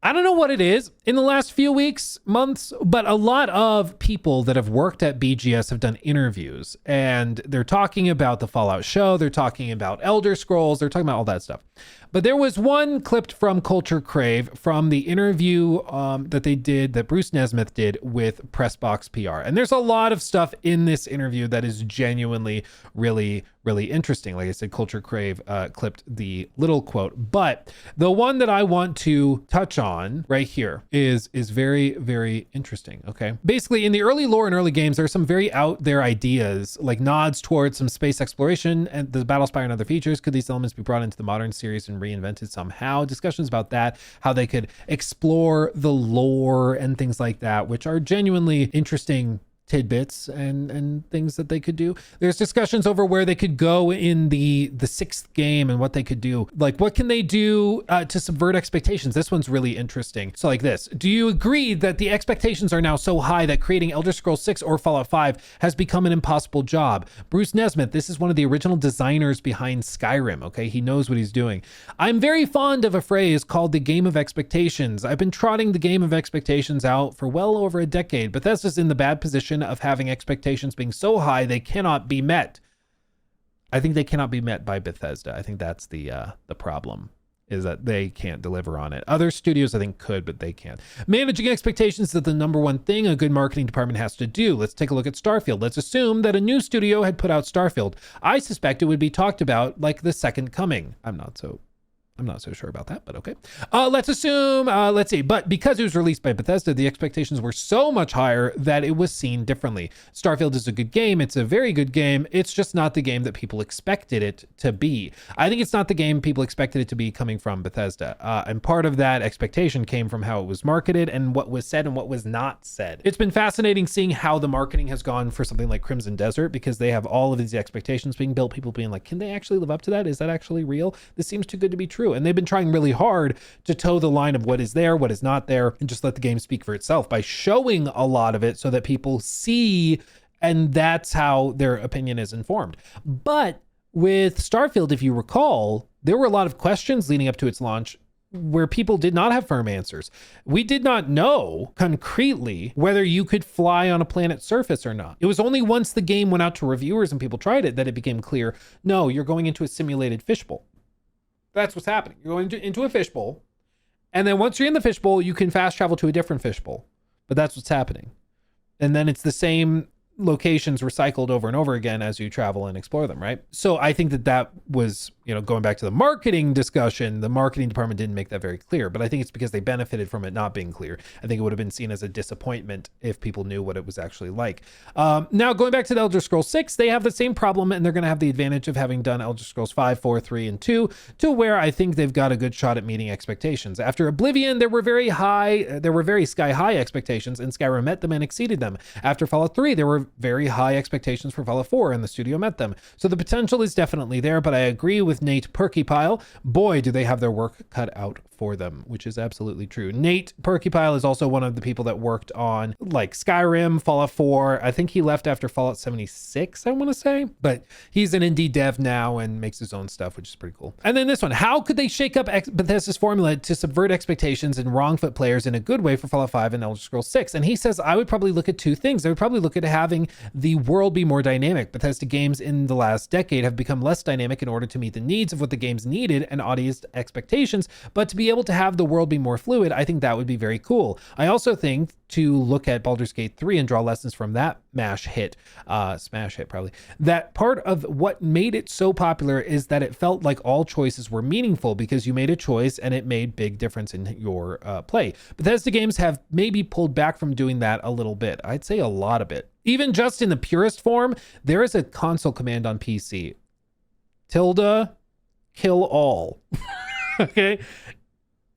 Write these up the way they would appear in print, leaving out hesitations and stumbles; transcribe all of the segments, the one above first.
I don't know what it is in the last few weeks, months, but a lot of people that have worked at BGS have done interviews, and they're talking about the Fallout show. They're talking about Elder Scrolls. They're talking about all that stuff. But there was one clipped from Culture Crave from the interview that Bruce Nesmith did with Pressbox PR. And there's a lot of stuff in this interview that is genuinely really, really interesting. Like I said, Culture Crave clipped the little quote. But the one that I want to touch on right here is very, very interesting. Okay. Basically, in the early lore and early games, there are some very out there ideas, like nods towards some space exploration and the Battlespire and other features. Could these elements be brought into the modern series and reinvented somehow? Discussions about that, how they could explore the lore and things like that, which are genuinely interesting tidbits and things that they could do. There's discussions over where they could go in the sixth game and what they could do. Like, what can they do to subvert expectations? This one's really interesting. So like this, do you agree that the expectations are now so high that creating Elder Scrolls 6 or Fallout 5 has become an impossible job? Bruce Nesmith, this is one of the original designers behind Skyrim, okay? He knows what he's doing. I'm very fond of a phrase called the game of expectations. I've been trotting the game of expectations out for well over a decade. Bethesda's in the bad position of having expectations being so high they cannot be met. I think they cannot be met by Bethesda. I think that's the problem, is that they can't deliver on it. Other studios I think could, but they can't. Managing expectations is the number one thing a good marketing department has to do. Let's take a look at Starfield. Let's assume that a new studio had put out Starfield. I suspect it would be talked about like the second coming. I'm not so sure about that, but okay. Let's assume, let's see. But because it was released by Bethesda, the expectations were so much higher that it was seen differently. Starfield is a good game. It's a very good game. It's just not the game that people expected it to be. I think it's not the game people expected it to be coming from Bethesda. And part of that expectation came from how it was marketed and what was said and what was not said. It's been fascinating seeing how the marketing has gone for something like Crimson Desert, because they have all of these expectations being built, people being like, can they actually live up to that? Is that actually real? This seems too good to be true. And they've been trying really hard to toe the line of what is there, what is not there, and just let the game speak for itself by showing a lot of it so that people see, and that's how their opinion is informed. But with Starfield, if you recall, there were a lot of questions leading up to its launch where people did not have firm answers. We did not know concretely whether you could fly on a planet's surface or not. It was only once the game went out to reviewers and people tried it that it became clear, no, you're going into a simulated fishbowl. That's what's happening. You're going into a fishbowl, and then once you're in the fishbowl, you can fast travel to a different fishbowl. But that's what's happening. And then it's the same locations recycled over and over again as you travel and explore them, right? So I think that was, going back to the marketing discussion, the marketing department didn't make that very clear, but I think it's because they benefited from it not being clear. I think it would have been seen as a disappointment if people knew what it was actually like. Now, going back to the Elder Scrolls 6, they have the same problem, and they're going to have the advantage of having done Elder Scrolls 5, 4, 3, and 2, to where I think they've got a good shot at meeting expectations. After Oblivion, there were very sky-high expectations, and Skyrim met them and exceeded them. After Fallout 3, there were very high expectations for Fallout 4, and the studio met them. So the potential is definitely there, but I agree with Nate Perkypile. Boy, do they have their work cut out for them, which is absolutely true. Nate Perkypile is also one of the people that worked on like Skyrim, Fallout 4. I think he left after Fallout 76, I want to say, but he's an indie dev now and makes his own stuff, which is pretty cool. And then this one, how could they shake up Bethesda's formula to subvert expectations and wrong foot players in a good way for Fallout 5 and Elder Scrolls 6? And he says, I would probably look at two things. I would probably look at having the world be more dynamic. Bethesda games in the last decade have become less dynamic in order to meet the needs of what the games needed and audience expectations, but to be able to have the world be more fluid, I think that would be very cool. I also think to look at Baldur's Gate 3 and draw lessons from that smash hit, probably. That part of what made it so popular is that it felt like all choices were meaningful because you made a choice and it made big difference in your play. Bethesda games have maybe pulled back from doing that a little bit. I'd say a lot of it. Even just in the purest form, there is a console command on PC. Tilde, kill all. Okay?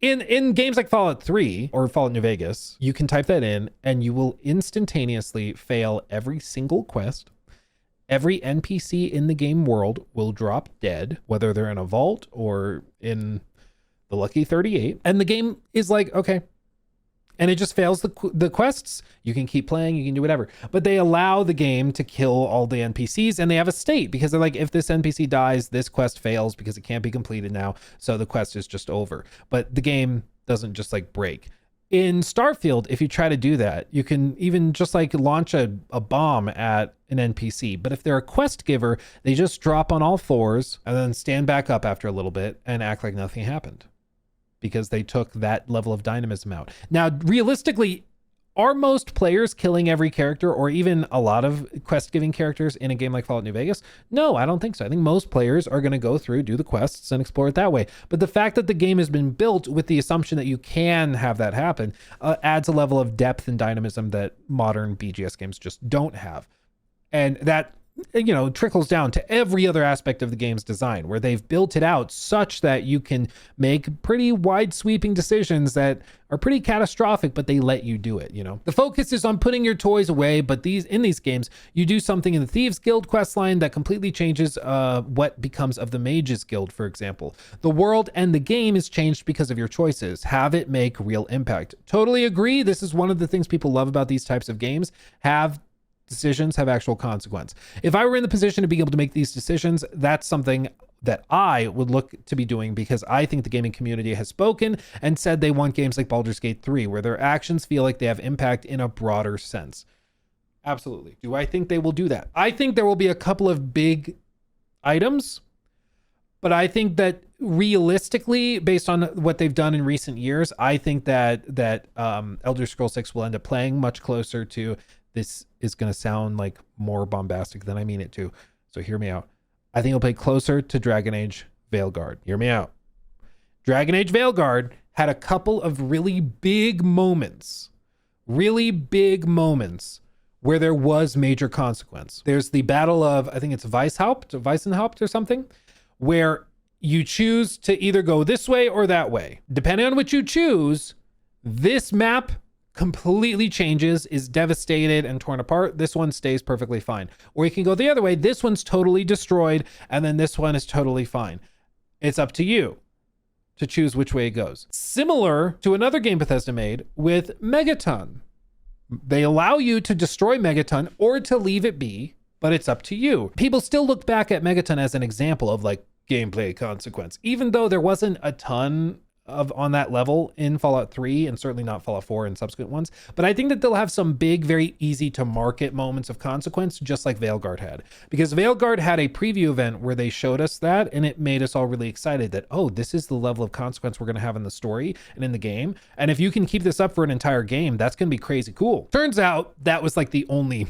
In games like Fallout 3 or Fallout New Vegas, you can type that in and you will instantaneously fail every single quest. Every NPC in the game world will drop dead, whether they're in a vault or in the Lucky 38. And the game is like, okay. And it just fails the quests. You can keep playing, you can do whatever. But they allow the game to kill all the NPCs, and they have a state because they're like, if this NPC dies, this quest fails because it can't be completed now. So the quest is just over. But the game doesn't just like break. In Starfield, if you try to do that, you can even just like launch a bomb at an NPC. But if they're a quest giver, they just drop on all fours and then stand back up after a little bit and act like nothing happened because they took that level of dynamism out. Now, realistically, are most players killing every character or even a lot of quest-giving characters in a game like Fallout New Vegas? No, I don't think so. I think most players are going to go through, do the quests, and explore it that way. But the fact that the game has been built with the assumption that you can have that happen adds a level of depth and dynamism that modern BGS games just don't have. And that, you know, trickles down to every other aspect of the game's design, where they've built it out such that you can make pretty wide sweeping decisions that are pretty catastrophic, but they let you do it. You know, the focus is on putting your toys away, but in these games, you do something in the Thieves Guild quest line that completely changes what becomes of the Mages Guild, for example. The world and the game is changed because of your choices. Have it make real impact. Totally agree. This is one of the things people love about these types of games. Decisions have actual consequence. If I were in the position to be able to make these decisions, that's something that I would look to be doing, because I think the gaming community has spoken and said they want games like Baldur's Gate 3, where their actions feel like they have impact in a broader sense. Absolutely. Do I think they will do that? I think there will be a couple of big items, but I think that realistically, based on what they've done in recent years, I think that Elder Scrolls 6 will end up playing much closer to, this is going to sound like more bombastic than I mean it to, so hear me out. I think it'll play closer to Dragon Age Veilguard. Hear me out. Dragon Age Veilguard had a couple of really big moments where there was major consequence. There's the battle of, I think it's Weissenhaupt or something, where you choose to either go this way or that way. Depending on what you choose, this map completely changes, is devastated and torn apart. This one stays perfectly fine. Or you can go the other way. This one's totally destroyed, and then this one is totally fine. It's up to you to choose which way it goes. Similar to another game Bethesda made with Megaton. They allow you to destroy Megaton or to leave it be, but it's up to you. People still look back at Megaton as an example of like gameplay consequence, even though there wasn't a ton of on that level in Fallout 3 and certainly not Fallout 4 and subsequent ones. But I think that they'll have some big, very easy to market moments of consequence, just like Veilguard had. Because Veilguard had a preview event where they showed us that, and it made us all really excited that, oh, this is the level of consequence we're going to have in the story and in the game. And if you can keep this up for an entire game, that's going to be crazy cool. Turns out that was like the only...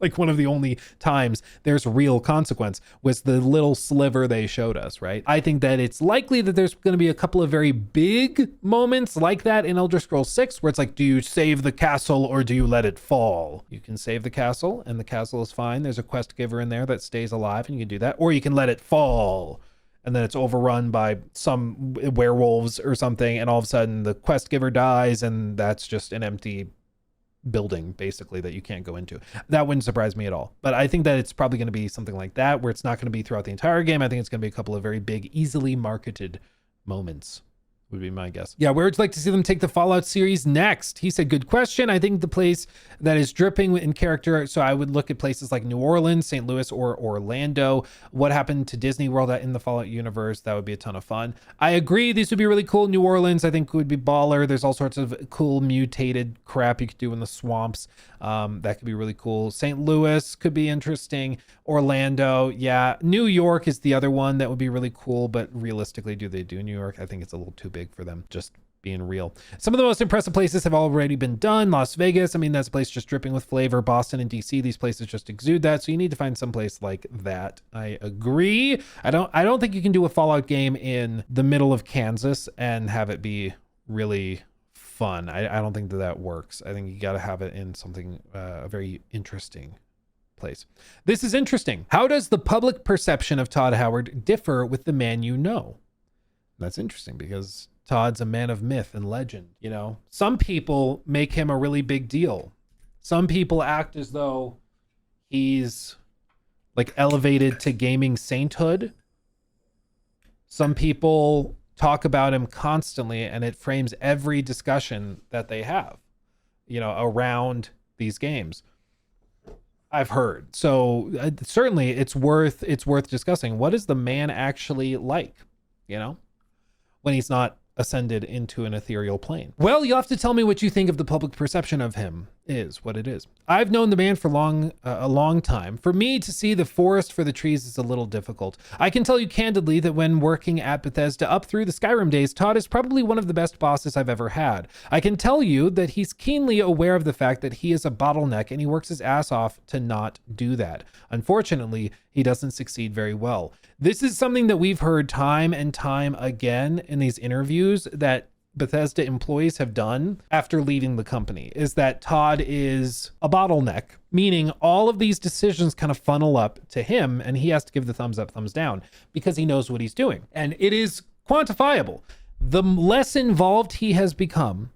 like one of the only times there's real consequence was the little sliver they showed us, right? I think that it's likely that there's going to be a couple of very big moments like that in Elder Scrolls 6, where it's like, do you save the castle or do you let it fall? You can save the castle and the castle is fine. There's a quest giver in there that stays alive and you can do that. Or you can let it fall and then it's overrun by some werewolves or something, and all of a sudden the quest giver dies and that's just an empty building basically that you can't go into. That wouldn't surprise me at all. But I think that it's probably going to be something like that, where it's not going to be throughout the entire game. I think it's going to be a couple of very big, easily marketed moments, would be my guess. Yeah, where would you like to see them take the Fallout series next? He said, good question. I think the place that is dripping in character, so I would look at places like New Orleans, St. Louis, or Orlando. What happened to Disney World in the Fallout universe? That would be a ton of fun. I agree, these would be really cool. New Orleans, I think, would be baller. There's all sorts of cool mutated crap you could do in the swamps. That could be really cool. St. Louis could be interesting. Orlando, yeah. New York is the other one that would be really cool, but realistically, do they do New York? I think it's a little too big for them, just being real. Some of the most impressive places have already been done. Las Vegas, I mean, that's a place just dripping with flavor. Boston and DC, these places just exude that. So you need to find some place like that. I agree. I don't think you can do a Fallout game in the middle of Kansas and have it be really fun. I don't think that works. I think you got to have it in something a very interesting place. This is interesting. How does the public perception of Todd Howard differ with the man you know? That's interesting because Todd's a man of myth and legend, you know. Some people make him a really big deal. Some people act as though he's like elevated to gaming sainthood. Some people talk about him constantly, and it frames every discussion that they have, you know, around these games. I've heard. So certainly it's worth discussing. What is the man actually like, you know? When he's not ascended into an ethereal plane. Well, you'll have to tell me what you think of the public perception of him is what it is. I've known the man for a long time. For me to see the forest for the trees is a little difficult. I can tell you candidly that when working at Bethesda up through the Skyrim days, Todd is probably one of the best bosses I've ever had. I can tell you that he's keenly aware of the fact that he is a bottleneck and he works his ass off to not do that. Unfortunately, he doesn't succeed very well. This is something that we've heard time and time again in these interviews that Bethesda employees have done after leaving the company, is that Todd is a bottleneck, meaning all of these decisions kind of funnel up to him and he has to give the thumbs up, thumbs down because he knows what he's doing. And it is quantifiable. The less involved he has become,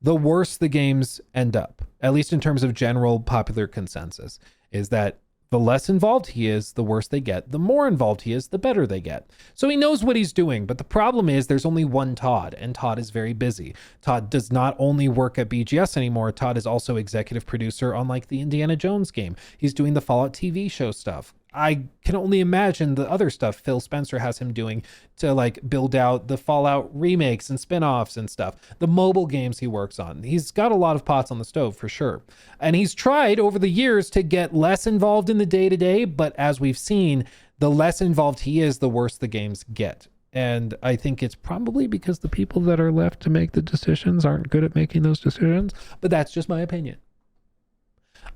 the worse the games end up, at least in terms of general popular consensus, is that the less involved he is, the worse they get. The more involved he is, the better they get. So he knows what he's doing, but the problem is there's only one Todd, and Todd is very busy. Todd does not only work at BGS anymore, Todd is also executive producer on like the Indiana Jones game. He's doing the Fallout TV show stuff. I can only imagine the other stuff Phil Spencer has him doing to like build out the Fallout remakes and spin-offs and stuff, the mobile games he works on. He's got a lot of pots on the stove for sure. And he's tried over the years to get less involved in the day-to-day, but as we've seen, the less involved he is, the worse the games get. And I think it's probably because the people that are left to make the decisions aren't good at making those decisions, but that's just my opinion.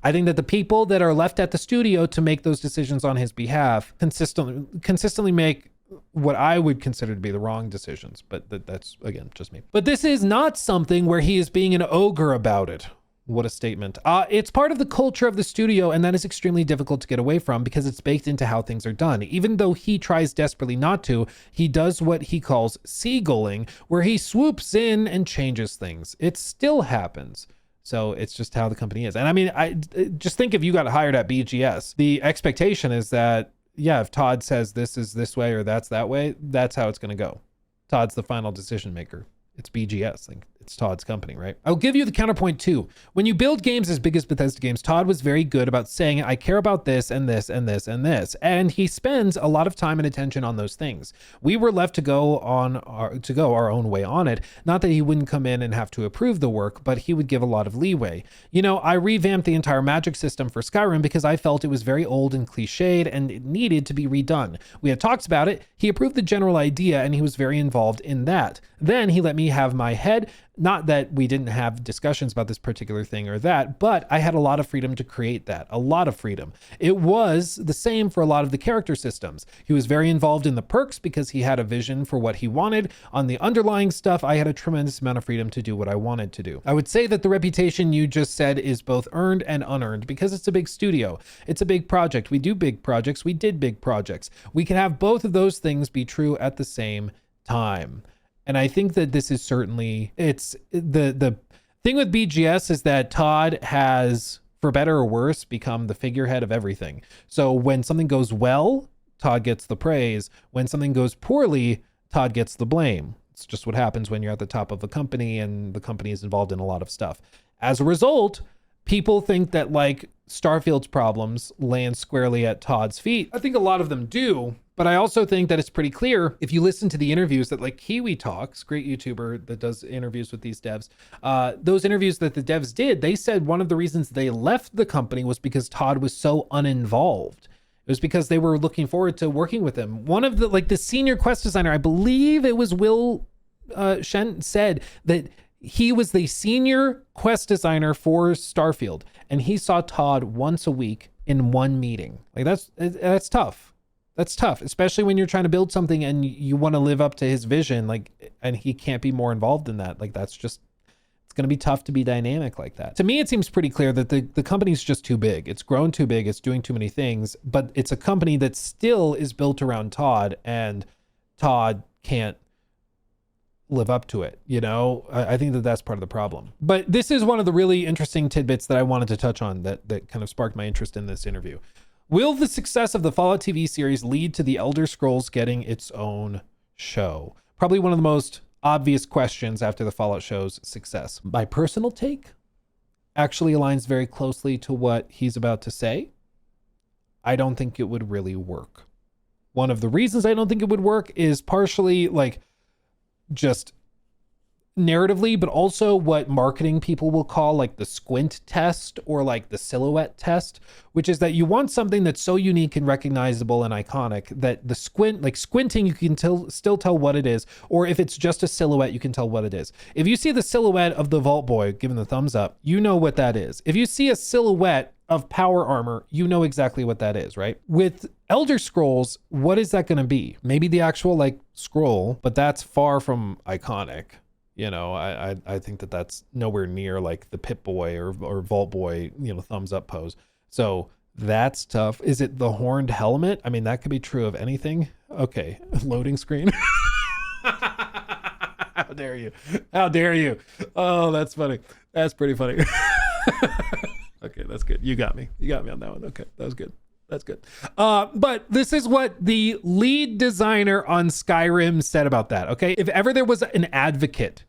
I think that the people that are left at the studio to make those decisions on his behalf consistently make what I would consider to be the wrong decisions. But that's, again, just me. But this is not something where he is being an ogre about it. What a statement. It's part of the culture of the studio, and that is extremely difficult to get away from because it's baked into how things are done. Even though he tries desperately not to, he does what he calls seagulling, where he swoops in and changes things. It still happens. So it's just how the company is. And I mean, I just think if you got hired at BGS, the expectation is that, yeah, if Todd says this is this way or that's that way, that's how it's going to go. Todd's the final decision maker. It's BGS. Like, it's Todd's company, right? I'll give you the counterpoint too. When you build games as big as Bethesda games, Todd was very good about saying, I care about this and this and this and this. And he spends a lot of time and attention on those things. We were left to go our own way on it. Not that he wouldn't come in and have to approve the work, but he would give a lot of leeway. You know, I revamped the entire magic system for Skyrim because I felt it was very old and cliched and it needed to be redone. We had talked about it. He approved the general idea and he was very involved in that. Then he let me have my head. Not that we didn't have discussions about this particular thing or that, but I had a lot of freedom to create that, a lot of freedom. It was the same for a lot of the character systems. He was very involved in the perks because he had a vision for what he wanted. On the underlying stuff, I had a tremendous amount of freedom to do what I wanted to do. I would say that the reputation you just said is both earned and unearned because it's a big studio. It's a big project. We do big projects. We did big projects. We can have both of those things be true at the same time. And I think that this is certainly, it's the thing with BGS is that Todd has, for better or worse, become the figurehead of everything. So when something goes well, Todd gets the praise. When something goes poorly, Todd gets the blame. It's just what happens when you're at the top of a company and the company is involved in a lot of stuff. As a result, people think that like Starfield's problems land squarely at Todd's feet. I think a lot of them do. But I also think that it's pretty clear if you listen to the interviews that like Kiwi Talks, great YouTuber that does interviews with these devs, those interviews that the devs did, they said one of the reasons they left the company was because Todd was so uninvolved. It was because they were looking forward to working with him. One of the, like the senior quest designer, I believe it was Will Shen, said that he was the senior quest designer for Starfield and he saw Todd once a week in one meeting. Like that's tough. That's tough, especially when you're trying to build something and you want to live up to his vision, like, and he can't be more involved in that. Like, that's just, it's going to be tough to be dynamic like that. To me, it seems pretty clear that the company's just too big. It's grown too big. It's doing too many things, but it's a company that still is built around Todd and Todd can't live up to it. You know, I think that that's part of the problem. But this is one of the really interesting tidbits that I wanted to touch on that kind of sparked my interest in this interview. Will the success of the Fallout TV series lead to the Elder Scrolls getting its own show? Probably one of the most obvious questions after the Fallout show's success. My personal take actually aligns very closely to what he's about to say. I don't think it would really work. One of the reasons I don't think it would work is partially like just narratively, but also what marketing people will call like the squint test or like the silhouette test, which is that you want something that's so unique and recognizable and iconic that the squinting, you can still tell what it is. Or if it's just a silhouette, you can tell what it is. If you see the silhouette of the Vault Boy, giving the thumbs up, you know what that is. If you see a silhouette of power armor, you know exactly what that is, right? With Elder Scrolls, what is that going to be? Maybe the actual like scroll, but that's far from iconic. You know, I think that that's nowhere near like the Pip Boy or Vault Boy, you know, thumbs up pose. So that's tough. Is it the horned helmet? I mean, that could be true of anything. Okay, loading screen. How dare you? How dare you? Oh, that's funny. That's pretty funny. Okay, that's good. You got me. You got me on that one. Okay, that was good. That's good. But this is what the lead designer on Skyrim said about that, okay? If ever there was an advocate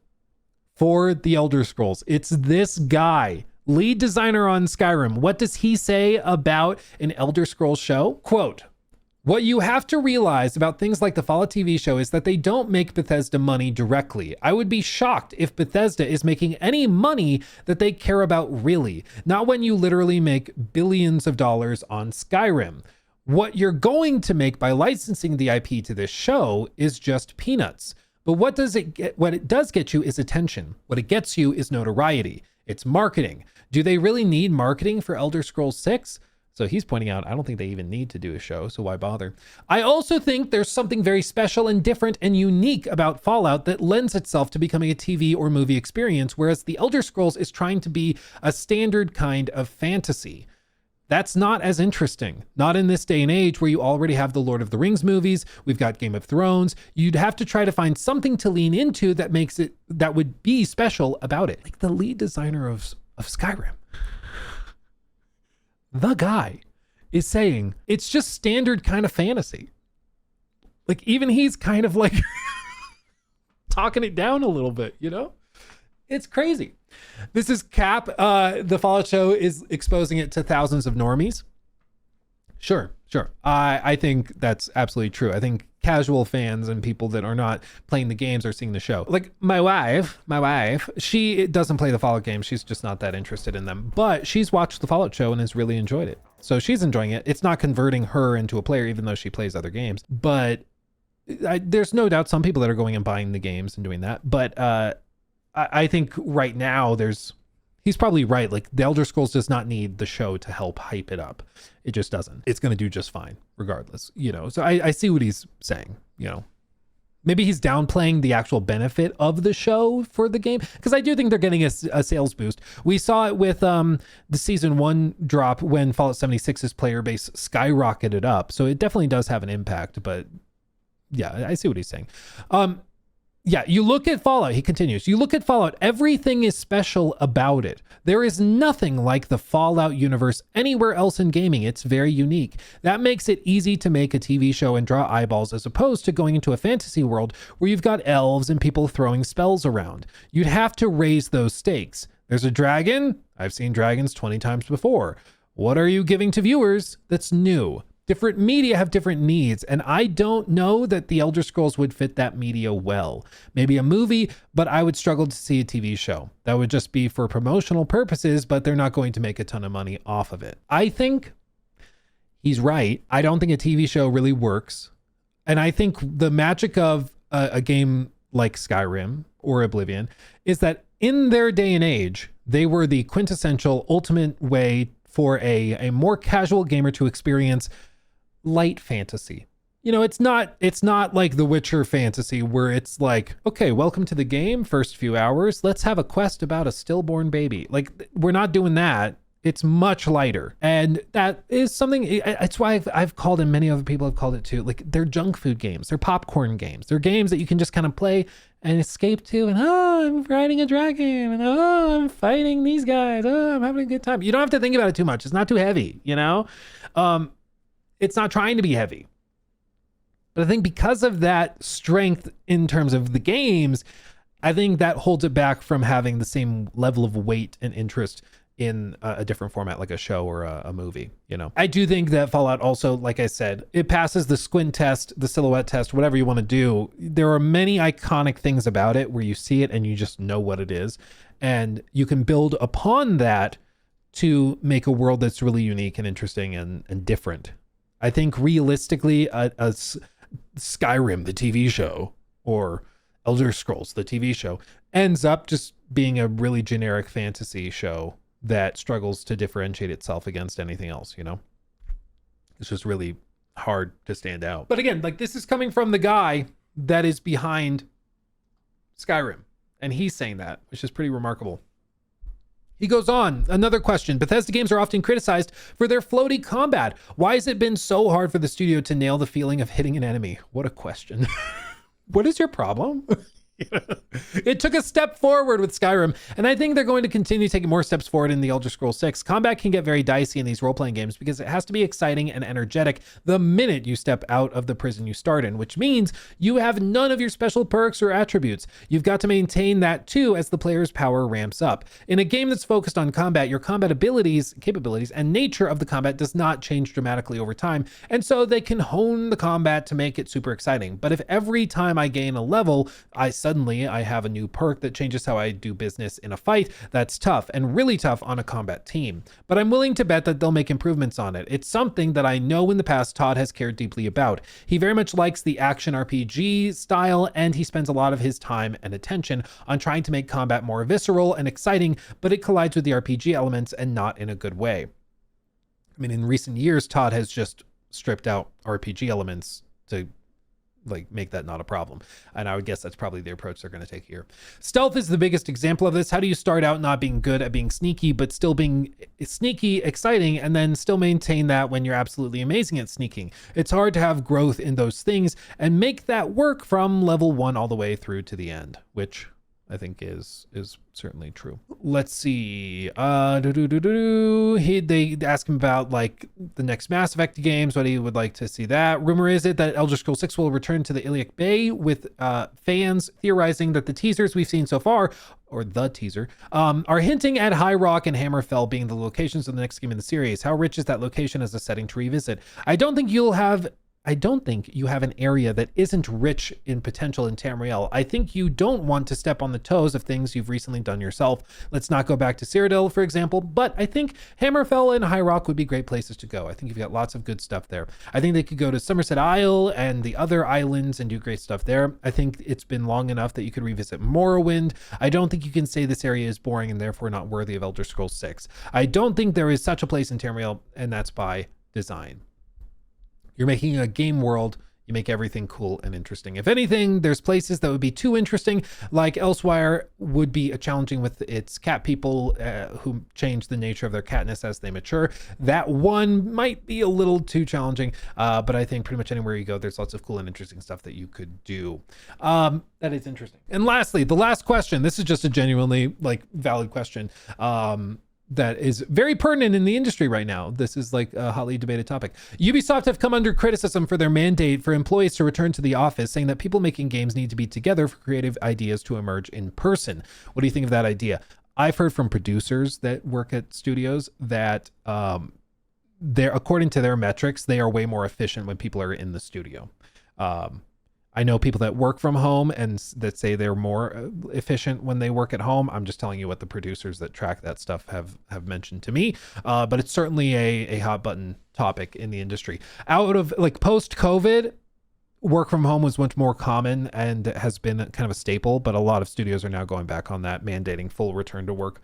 for the Elder Scrolls, it's this guy, lead designer on Skyrim. What does he say about an Elder Scrolls show? Quote, "What you have to realize about things like the Fallout TV show is that they don't make Bethesda money directly. I would be shocked if Bethesda is making any money that they care about really, not when you literally make billions of dollars on Skyrim. What you're going to make by licensing the IP to this show is just peanuts. But what it does get you is attention. What it gets you is notoriety. It's marketing. Do they really need marketing for Elder Scrolls 6? So he's pointing out, I don't think they even need to do a show, so why bother? I also think there's something very special and different and unique about Fallout that lends itself to becoming a TV or movie experience, whereas the Elder Scrolls is trying to be a standard kind of fantasy. That's not as interesting. Not in this day and age where you already have the Lord of the Rings movies, we've got Game of Thrones. You'd have to try to find something to lean into that would be special about it. Like the lead designer of Skyrim. The guy is saying it's just standard kind of fantasy. Like even he's kind of like talking it down a little bit, you know? It's crazy. This is Cap. The Fallout show is exposing it to thousands of normies. Sure. I think that's absolutely true. I think casual fans and people that are not playing the games are seeing the show. Like my wife, she doesn't play the Fallout games. She's just not that interested in them, but she's watched the Fallout show and has really enjoyed it. So she's enjoying it. It's not converting her into a player, even though she plays other games, but there's no doubt some people that are going and buying the games and doing that. But I think right now he's probably right. Like the Elder Scrolls does not need the show to help hype it up. It just doesn't. It's going to do just fine regardless, you know? So I see what he's saying, you know, maybe he's downplaying the actual benefit of the show for the game. Cause I do think they're getting a sales boost. We saw it with the season 1 drop when Fallout 76's player base skyrocketed up. So it definitely does have an impact, but yeah, I see what he's saying. Yeah, you look at Fallout, he continues, you look at Fallout, everything is special about it. There is nothing like the Fallout universe anywhere else in gaming. It's very unique. That makes it easy to make a TV show and draw eyeballs as opposed to going into a fantasy world where you've got elves and people throwing spells around. You'd have to raise those stakes. There's a dragon. I've seen dragons 20 times before. What are you giving to viewers that's new? Different media have different needs, and I don't know that the Elder Scrolls would fit that media well. Maybe a movie, but I would struggle to see a TV show. That would just be for promotional purposes, but they're not going to make a ton of money off of it. I think he's right. I don't think a TV show really works. And I think the magic of a game like Skyrim or Oblivion is that in their day and age, they were the quintessential ultimate way for a more casual gamer to experience light fantasy. You know, it's not like The Witcher fantasy where it's like, okay, welcome to the game, first few hours, let's have a quest about a stillborn baby. Like, we're not doing that. It's much lighter. And that is something, it's why I've called, and many other people have called it too, like they're junk food games. They're popcorn games. They're games that you can just kind of play and escape to, and oh, I'm riding a dragon, and oh, I'm fighting these guys, oh, I'm having a good time. You don't have to think about it too much. It's not too heavy, you know? It's not trying to be heavy. But I think because of that strength in terms of the games, I think that holds it back from having the same level of weight and interest in a different format, like a show or a movie, you know. I do think that Fallout also, like I said, it passes the squint test, the silhouette test, whatever you want to do. There are many iconic things about it where you see it and you just know what it is. And you can build upon that to make a world that's really unique and interesting and different. I think realistically, a Skyrim, the TV show, or Elder Scrolls, the TV show, ends up just being a really generic fantasy show that struggles to differentiate itself against anything else, you know? It's just really hard to stand out. But again, like, this is coming from the guy that is behind Skyrim, and he's saying that, which is pretty remarkable. He goes on, another question. Bethesda games are often criticized for their floaty combat. Why has it been so hard for the studio to nail the feeling of hitting an enemy? What a question. What is your problem? It took a step forward with Skyrim, and I think they're going to continue taking more steps forward in the Elder Scrolls 6. Combat can get very dicey in these role-playing games because it has to be exciting and energetic the minute you step out of the prison you start in, which means you have none of your special perks or attributes. You've got to maintain that too as the player's power ramps up. In a game that's focused on combat, your combat abilities, capabilities, and nature of the combat does not change dramatically over time, and so they can hone the combat to make it super exciting. But if every time I gain a level, suddenly I have a new perk that changes how I do business in a fight, that's tough, and really tough on a combat team. But I'm willing to bet that they'll make improvements on it. It's something that I know in the past Todd has cared deeply about. He very much likes the action RPG style, and he spends a lot of his time and attention on trying to make combat more visceral and exciting, but it collides with the RPG elements and not in a good way. I mean, in recent years, Todd has just stripped out RPG elements to like make that not a problem. And I would guess that's probably the approach they're going to take here. Stealth is the biggest example of this. How do you start out not being good at being sneaky, but still being sneaky, exciting, and then still maintain that when you're absolutely amazing at sneaking? It's hard to have growth in those things and make that work from level 1 all the way through to the end, which I think is certainly true. Let's see. They ask him about like the next Mass Effect games, what he would like to see that. Rumor is it that Elder Scrolls 6 will return to the Iliac Bay, with fans theorizing that the teasers we've seen so far, or the teaser, are hinting at High Rock and Hammerfell being the locations of the next game in the series. How rich is that location as a setting to revisit? I don't think you have an area that isn't rich in potential in Tamriel. I think you don't want to step on the toes of things you've recently done yourself. Let's not go back to Cyrodiil, for example, but I think Hammerfell and High Rock would be great places to go. I think you've got lots of good stuff there. I think they could go to Somerset Isle and the other islands and do great stuff there. I think it's been long enough that you could revisit Morrowind. I don't think you can say this area is boring and therefore not worthy of Elder Scrolls 6. I don't think there is such a place in Tamriel, and that's by design. You're making a game world, you make everything cool and interesting. If anything, there's places that would be too interesting, like Elsewhere would be challenging with its cat people who change the nature of their catness as they mature. That one might be a little too challenging, but I think pretty much anywhere you go, there's lots of cool and interesting stuff that you could do. That is interesting. And lastly, the last question, this is just a genuinely like valid question. That is very pertinent in the industry right now. This is like a hotly debated topic. Ubisoft have come under criticism for their mandate for employees to return to the office, saying that people making games need to be together for creative ideas to emerge in person. What do you think of that idea? I've heard from producers that work at studios that they're, according to their metrics, they are way more efficient when people are in the studio. I know people that work from home and that say they're more efficient when they work at home. I'm just telling you what the producers that track that stuff have mentioned to me. But it's certainly a hot button topic in the industry. Out of like post-COVID, work from home was much more common and has been kind of a staple, but a lot of studios are now going back on that, mandating full return to work.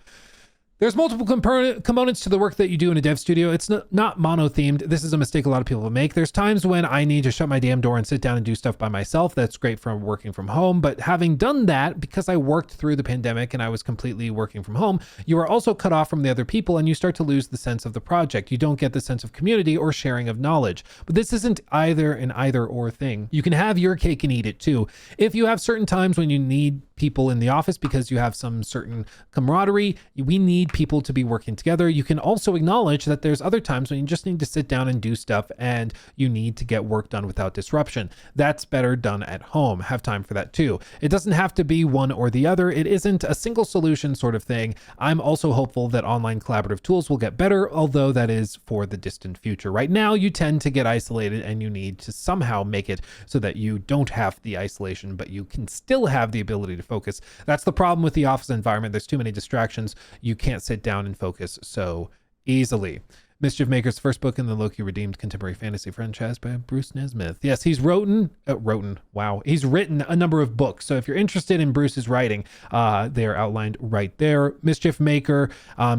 There's multiple components to the work that you do in a dev studio. It's not mono-themed. This is a mistake a lot of people make. There's times when I need to shut my damn door and sit down and do stuff by myself. That's great for working from home. But having done that, because I worked through the pandemic and I was completely working from home, you are also cut off from the other people and you start to lose the sense of the project. You don't get the sense of community or sharing of knowledge. But this isn't either an either or thing. You can have your cake and eat it too. If you have certain times when you need people in the office because you have some certain camaraderie. We need people to be working together. You can also acknowledge that there's other times when you just need to sit down and do stuff and you need to get work done without disruption. That's better done at home. Have time for that too. It doesn't have to be one or the other. It isn't a single solution sort of thing. I'm also hopeful that online collaborative tools will get better, although that is for the distant future. Right now, you tend to get isolated and you need to somehow make it so that you don't have the isolation, but you can still have the ability to focus. That's the problem with the office environment. There's too many distractions. You can't sit down and focus so easily. Mischief Maker's first book in the Loki Redeemed contemporary fantasy franchise by Bruce Nesmith. Yes, he's written a number of books. So if you're interested in Bruce's writing, they're outlined right there. Mischief Maker.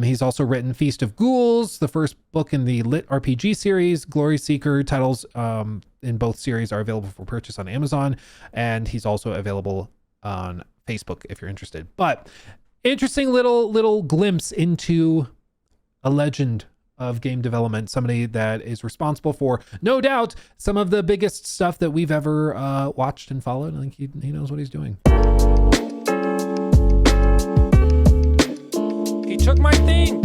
He's also written Feast of Ghouls, the first book in the Lit RPG series. Glory Seeker titles in both series are available for purchase on Amazon, and he's also available on Facebook if you're interested. But interesting little glimpse into a legend of game development, somebody that is responsible for, no doubt, some of the biggest stuff that we've ever watched and followed. I think he knows what he's doing. He took my thing.